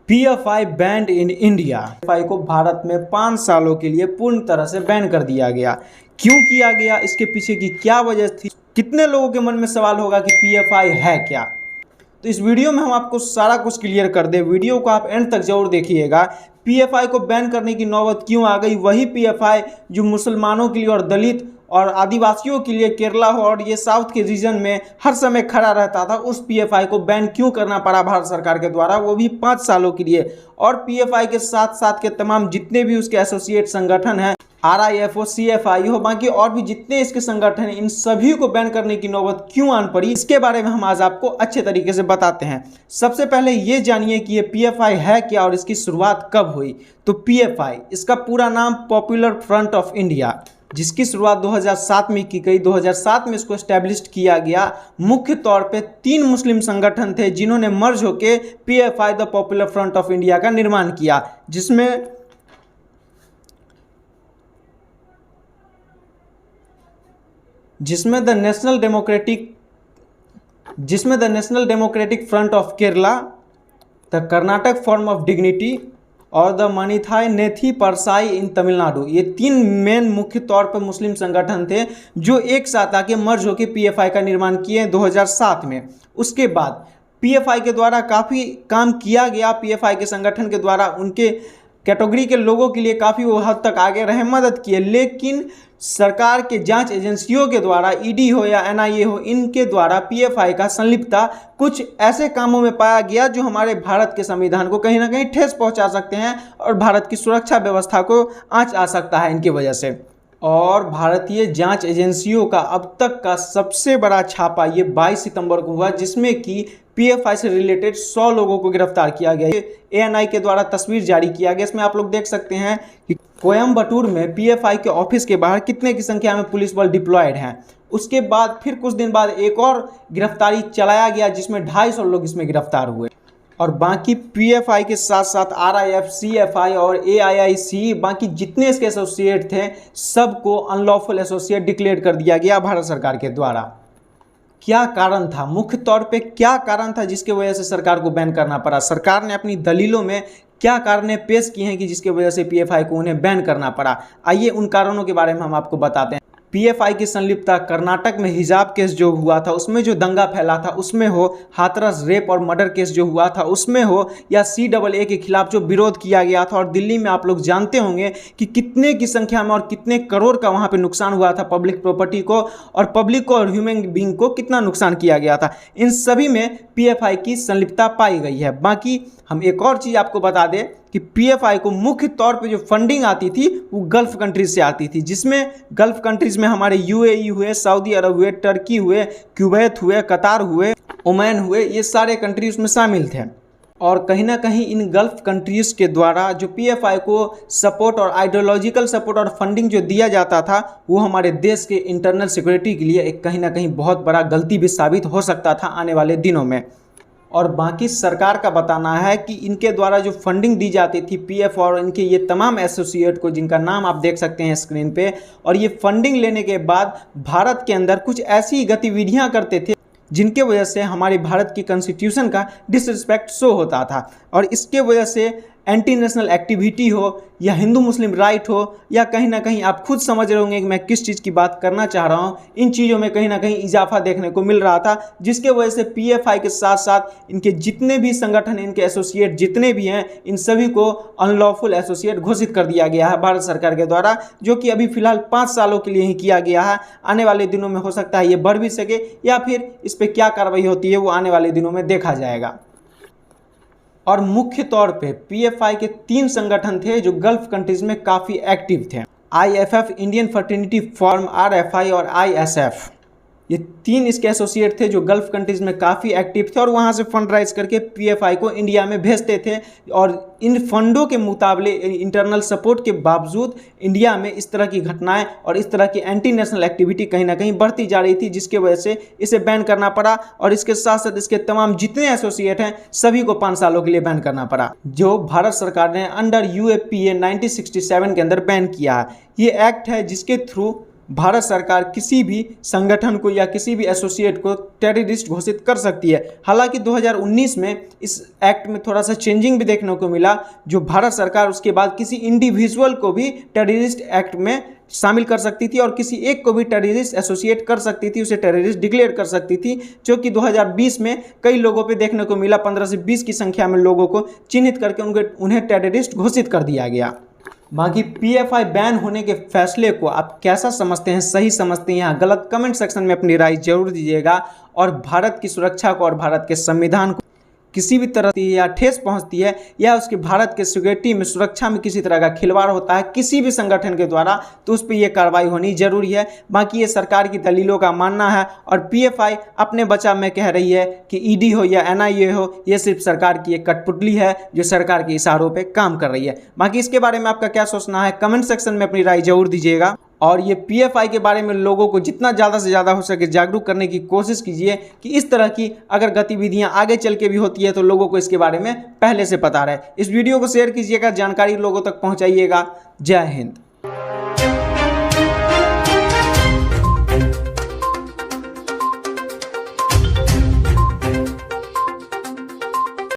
PFI band in India. PFI को भारत में 5 सालों के लिए पूर्ण तरह से बैन कर दिया गया। क्यों किया गया, इसके पीछे की क्या वजह थी, कितने लोगों के मन में सवाल होगा कि PFI है क्या। तो इस वीडियो में हम आपको सारा कुछ क्लियर कर दे। वीडियो को आप एंड तक जरूर देखिएगा। PFI को बैन करने की नौबत क्यों आ गई, वही PFI जो मुसलमानों के लिए और दलित और आदिवासियों के लिए केरला हो और ये साउथ के रीजन में हर समय खड़ा रहता था, उस PFI को बैन क्यों करना पड़ा भारत सरकार के द्वारा, वो भी 5 सालों के लिए। और PFI के साथ साथ के तमाम जितने भी उसके एसोसिएट संगठन हैं, RIF हो, CFI हो, बाकी और भी जितने इसके संगठन हैं, इन सभी को बैन करने की नौबत क्यों आन पड़ी, इसके बारे में हम आज आपको अच्छे तरीके से बताते हैं। सबसे पहले ये जानिए कि ये PFI है क्या और इसकी शुरुआत कब हुई। तो PFI, इसका पूरा नाम पॉपुलर फ्रंट ऑफ इंडिया, जिसकी शुरुआत 2007 में की गई। 2007 में इसको एस्टेब्लिश किया गया। मुख्य तौर पे 3 मुस्लिम संगठन थे जिन्होंने मर्ज होकर PFI the popular front of India का निर्माण किया, जिसमें the national democratic front of Kerala, the Karnataka form of dignity और द मनीथाई नेथी परसाई इन तमिलनाडु, ये 3 मेन मुख्य तौर पर मुस्लिम संगठन थे जो एक साथ आके मर्ज होकर PFI का निर्माण किए 2007 में। उसके बाद PFI के द्वारा काफ़ी काम किया गया। PFI के संगठन के द्वारा उनके कैटेगरी के लोगों के लिए काफ़ी वो हद तक आगे रहे, मदद किए। लेकिन सरकार के जांच एजेंसियों के द्वारा, ED हो या NIA हो, इनके द्वारा PFI का संलिप्तता कुछ ऐसे कामों में पाया गया जो हमारे भारत के संविधान को कहीं ना कहीं ठेस पहुंचा सकते हैं और भारत की सुरक्षा व्यवस्था को आंच आ सकता है इनकी वजह से। और भारतीय जांच एजेंसियों का अब तक का सबसे बड़ा छापा ये 22 सितंबर को हुआ, जिसमें कि PFI से रिलेटेड 100 लोगों को गिरफ्तार किया गया। ANI के द्वारा तस्वीर जारी किया गया। इसमें आप लोग देख सकते हैं कि कोयम्बटूर में PFI के ऑफिस के बाहर कितने की संख्या में पुलिस बल डिप्लॉयड हैं। उसके बाद फिर कुछ दिन बाद एक और गिरफ्तारी चलाया गया जिसमें 250 लोग इसमें गिरफ्तार हुए। और बाकी PFI के साथ साथ RIF, CFI और AIIC, बाकी जितने इसके एसोसिएट थे, सबको अनलॉफुल एसोसिएट डिक्लेयर कर दिया गया भारत सरकार के द्वारा। क्या कारण था, मुख्य तौर पे क्या कारण था जिसके वजह से सरकार को बैन करना पड़ा। सरकार ने अपनी दलीलों में क्या कारण पेश किए हैं कि जिसके वजह से PFI को उन्हें बैन करना पड़ा। आइए उन कारणों के बारे में हम आपको बताते हैं। PFI की संलिप्तता कर्नाटक में हिजाब केस जो हुआ था उसमें जो दंगा फैला था उसमें हो, हाथरस रेप और मर्डर केस जो हुआ था उसमें हो, या CAA के खिलाफ जो विरोध किया गया था। और दिल्ली में आप लोग जानते होंगे कि कितने की संख्या में और कितने करोड़ का वहाँ पे नुकसान हुआ था पब्लिक प्रॉपर्टी को, और पब्लिक को और ह्यूमन बींग को कितना नुकसान किया गया था। इन सभी में PFI की संलिप्तता पाई गई है। बाकी हम एक और चीज़ आपको बता दें कि PFI को मुख्य तौर पे जो फंडिंग आती थी वो गल्फ कंट्रीज से आती थी, जिसमें गल्फ कंट्रीज में हमारे UAE हुए, सऊदी अरब हुए, टर्की हुए, कुवैत हुए, कतार हुए, ओमान हुए, ये सारे कंट्रीज उसमें शामिल थे। और कहीं ना कहीं इन गल्फ कंट्रीज़ के द्वारा जो PFI को सपोर्ट और आइडियोलॉजिकल सपोर्ट और फंडिंग जो दिया जाता था, वो हमारे देश के इंटरनल सिक्योरिटी के लिए एक कहीं ना कहीं बहुत बड़ा गलती भी साबित हो सकता था आने वाले दिनों में। और बाकी सरकार का बताना है कि इनके द्वारा जो फंडिंग दी जाती थी PF और इनके ये तमाम एसोसिएट को, जिनका नाम आप देख सकते हैं स्क्रीन पे, और ये फंडिंग लेने के बाद भारत के अंदर कुछ ऐसी गतिविधियां करते थे जिनके वजह से हमारे भारत की कॉन्स्टिट्यूशन का डिसरिस्पेक्ट शो होता था। और इसके वजह से एंटी नेशनल एक्टिविटी हो या हिंदू मुस्लिम राइट हो, या कहीं ना कहीं आप खुद समझ रहे होंगे कि मैं किस चीज़ की बात करना चाह रहा हूँ, इन चीज़ों में कहीं ना कहीं इजाफा देखने को मिल रहा था, जिसके वजह से PFI के साथ साथ इनके जितने भी संगठन, इनके एसोसिएट जितने भी हैं, इन सभी को अनलॉफुल एसोसिएट घोषित कर दिया गया है भारत सरकार के द्वारा, जो कि अभी फिलहाल 5 सालों के लिए ही किया गया है। आने वाले दिनों में हो सकता है ये बढ़ भी सके, या फिर इस पर क्या कार्रवाई होती है वो आने वाले दिनों में देखा जाएगा। और मुख्य तौर पे PFI के 3 संगठन थे जो गल्फ कंट्रीज में काफ़ी एक्टिव थे। IFF, Indian fraternity form, RFI और ISF, ये 3 इसके एसोसिएट थे जो गल्फ कंट्रीज में काफ़ी एक्टिव थे और वहाँ से फंड राइज करके PFI को इंडिया में भेजते थे। और इन फंडों के मुकाबले, इंटरनल सपोर्ट के बावजूद इंडिया में इस तरह की घटनाएं और इस तरह की एंटी नेशनल एक्टिविटी कहीं ना कहीं बढ़ती जा रही थी, जिसके वजह से इसे बैन करना पड़ा। और इसके साथ साथ इसके तमाम जितने एसोसिएट हैं सभी को 5 सालों के लिए बैन करना पड़ा, जो भारत सरकार ने अंडर UFPA 1967 के अंदर बैन किया है। ये एक्ट है जिसके थ्रू भारत सरकार किसी भी संगठन को या किसी भी एसोसिएट को टेररिस्ट घोषित कर सकती है। हालांकि 2019 में इस एक्ट में थोड़ा सा चेंजिंग भी देखने को मिला, जो भारत सरकार उसके बाद किसी इंडिविजुअल को भी टेररिस्ट एक्ट में शामिल कर सकती थी और किसी एक को भी टेररिस्ट एसोसिएट कर सकती थी, उसे टेररिस्ट डिक्लेयर कर सकती थी, जो कि 2020 में कई लोगों पे देखने को मिला। 15 से 20 की संख्या में लोगों को चिन्हित करके उन्हें टेररिस्ट घोषित कर दिया गया। बाकी पीएफआई बैन होने के फैसले को आप कैसा समझते हैं, सही समझते हैं, यहाँ गलत कमेंट सेक्शन में अपनी राय जरूर दीजिएगा। और भारत की सुरक्षा को और भारत के संविधान को किसी भी तरह की या ठेस पहुंचती है या उसके भारत के सिक्योरिटी में, सुरक्षा में किसी तरह का खिलवाड़ होता है किसी भी संगठन के द्वारा, तो उस पर यह कार्रवाई होनी जरूरी है। बाकी ये सरकार की दलीलों का मानना है और पीएफआई अपने बचाव में कह रही है कि ईडी हो या एनआईए हो, ये सिर्फ सरकार की एक कठपुतली है जो सरकार के इशारों पर काम कर रही है। बाकी इसके बारे में आपका क्या सोचना है, कमेंट सेक्शन में अपनी राय जरूर दीजिएगा। और ये पीएफआई के बारे में लोगों को जितना ज़्यादा से ज़्यादा हो सके जागरूक करने की कोशिश कीजिए कि इस तरह की अगर गतिविधियां आगे चल के भी होती है तो लोगों को इसके बारे में पहले से पता रहे। इस वीडियो को शेयर कीजिएगा, जानकारी लोगों तक पहुंचाइएगा। जय हिंद।